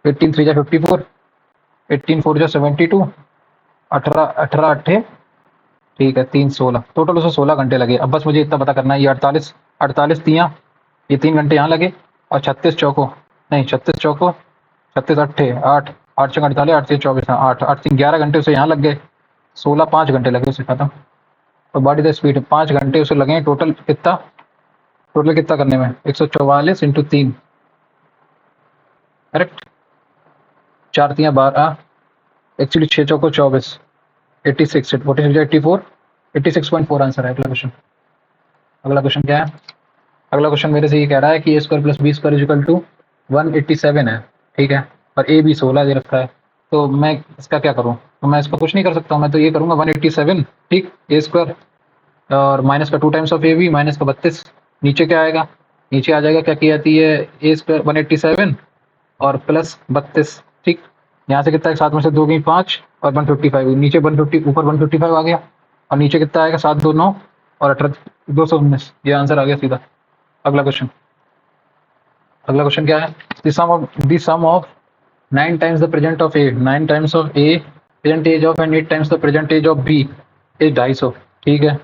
18 3 जा 54, 18 4 जा 72, 18 18 8, ठीक है, 3 16, टोटल उसे 16 घंटे लगे। अब बस मुझे इतना पता करना है, ये 48 तियाँ, ये 3 घंटे यहाँ लगे, और 36 चौको नहीं 36 चौको 36 अट्ठे 8 8 चौक 48, 8 3 24, हाँ 8 8 3 11 घंटे उसे यहाँ लग गए, 16 5 घंटे लगे उसे खत्म। तो बॉडी द स्पीड 5 घंटे उसे लगे, टोटल कितना करने में, 144 इंटू 3, करेक्ट। 4 तियाँ 12, एक्चुअली 6 चौको 24, 86 46 84, 86.4 आंसर है। अगला क्वेश्चन, अगला क्वेश्चन क्या है, अगला क्वेश्चन मेरे से ये कह रहा है कि A square plus B square equal to 187 है, ठीक है, और ए बी 16 दे रखा है। तो मैं इसका क्या करूँ, तो मैं इसका कुछ नहीं कर सकता हूँ, मैं तो ये करूँगा 187, ठीक, ए स्क्वायर और माइनस का 2 times of A B, minus का 32, नीचे क्या आएगा, नीचे आ जाएगा क्या की आती है, ए स्क्वायर 187 और प्लस 32, ठीक। यहाँ से कितना है, 7 में से 2 गई 5 और 155, नीचे 150, ऊपर 155 आ गया, और नीचे कितना आएगा, 7 2 9 और 18 219, ये आंसर आ गया सीधा। अगला क्वेश्चन, अगला क्वेश्चन क्या है, the sum of 9 times the present of A, 9 times of A present age of and 8 times the present age of B is 250, ठीक है।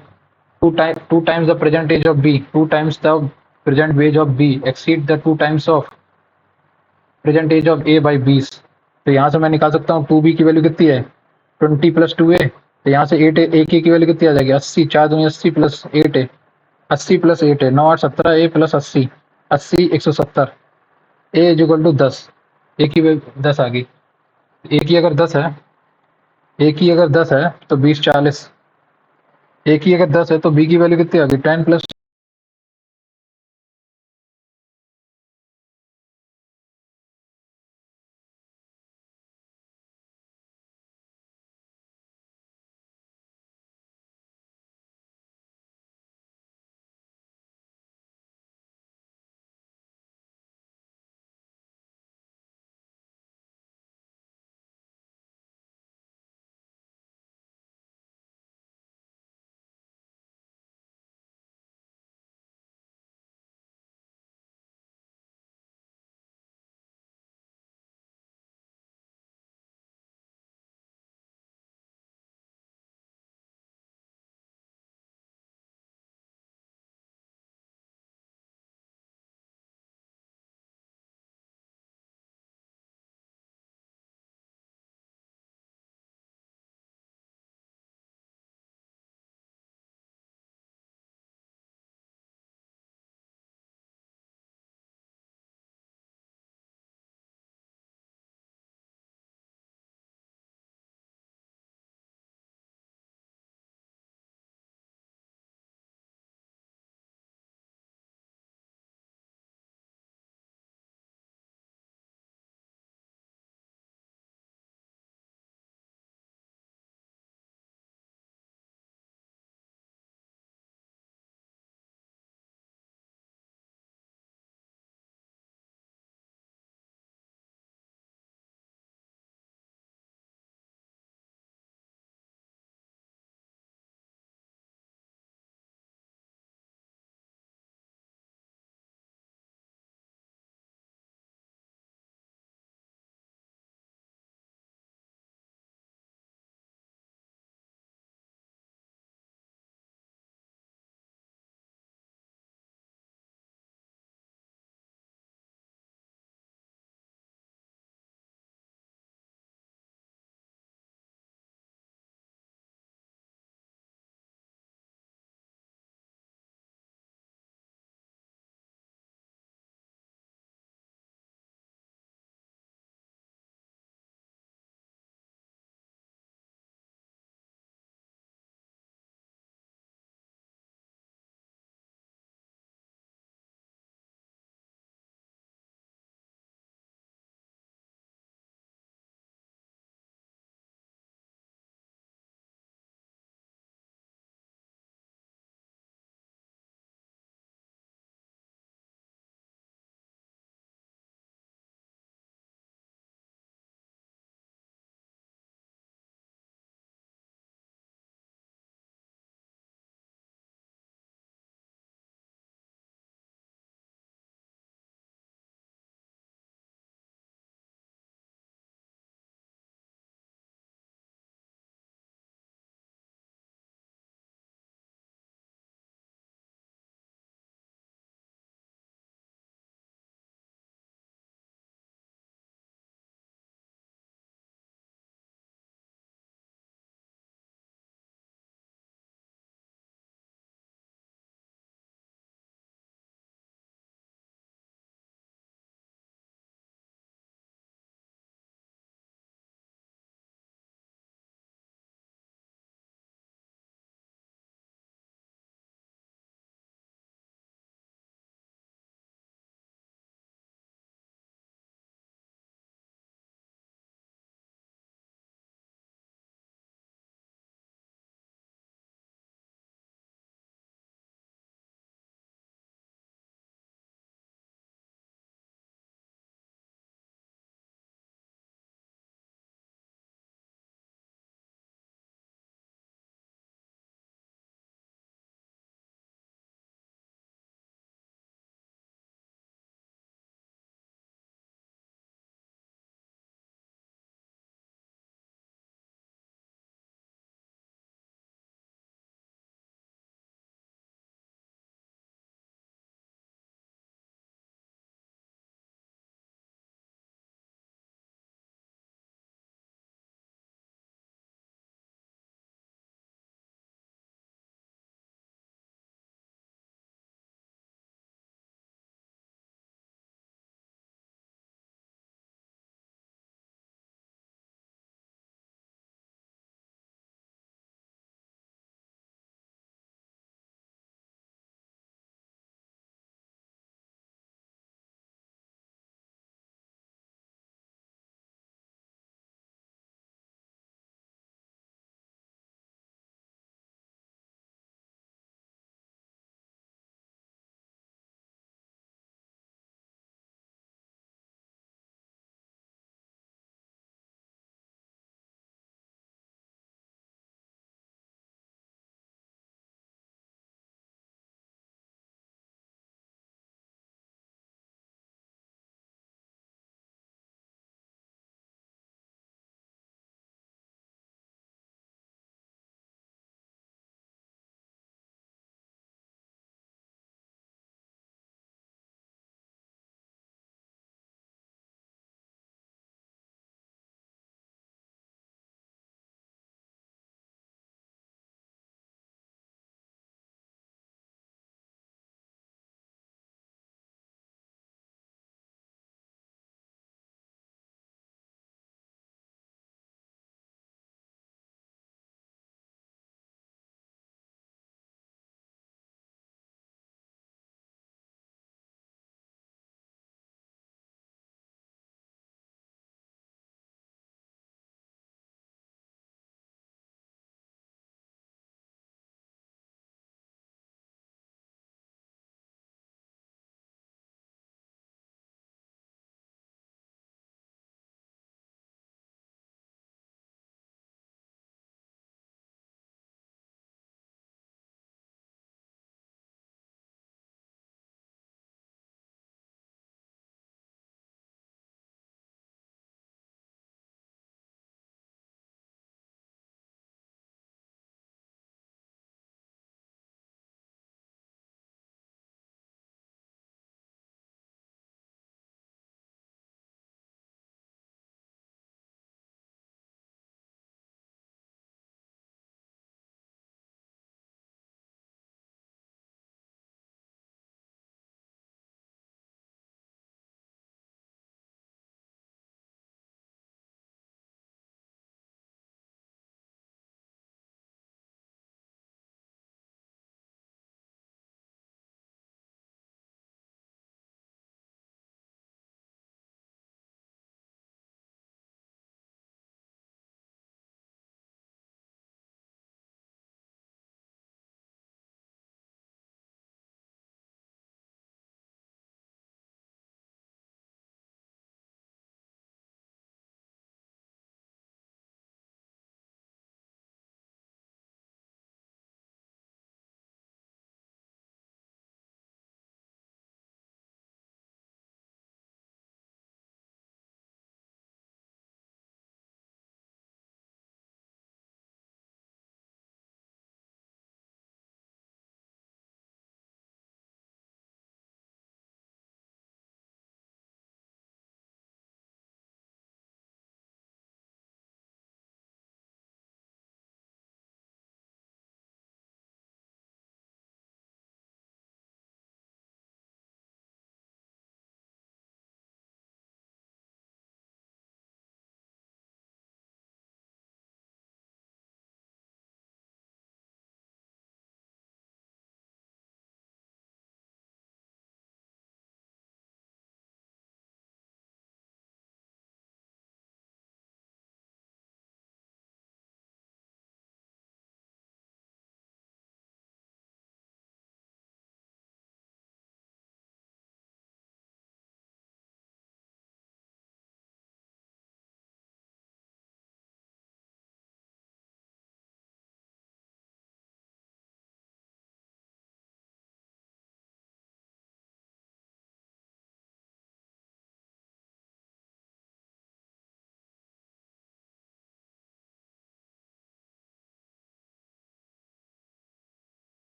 2 times the present age of B, 2 times the present age of B exceed the 2 times of present age of A by 20। तो यहाँ से मैं निकाल सकता हूँ 2b की वैल्यू कितनी है, 20 प्लस 2a, तो यहाँ से 8 ए की वैल्यू कितनी आ जाएगी, 80, 4 दूनी 80 प्लस 8 है, 80 प्लस 8 है 9 8 17, A plus 80, 80 170, A is equal to 10, A की 10 आ गई, ए की अगर 10 है, ए की अगर 10 है तो 20 40, ए की अगर 10 है तो बी की वैल्यू कितनी आ गई, 10 प्लस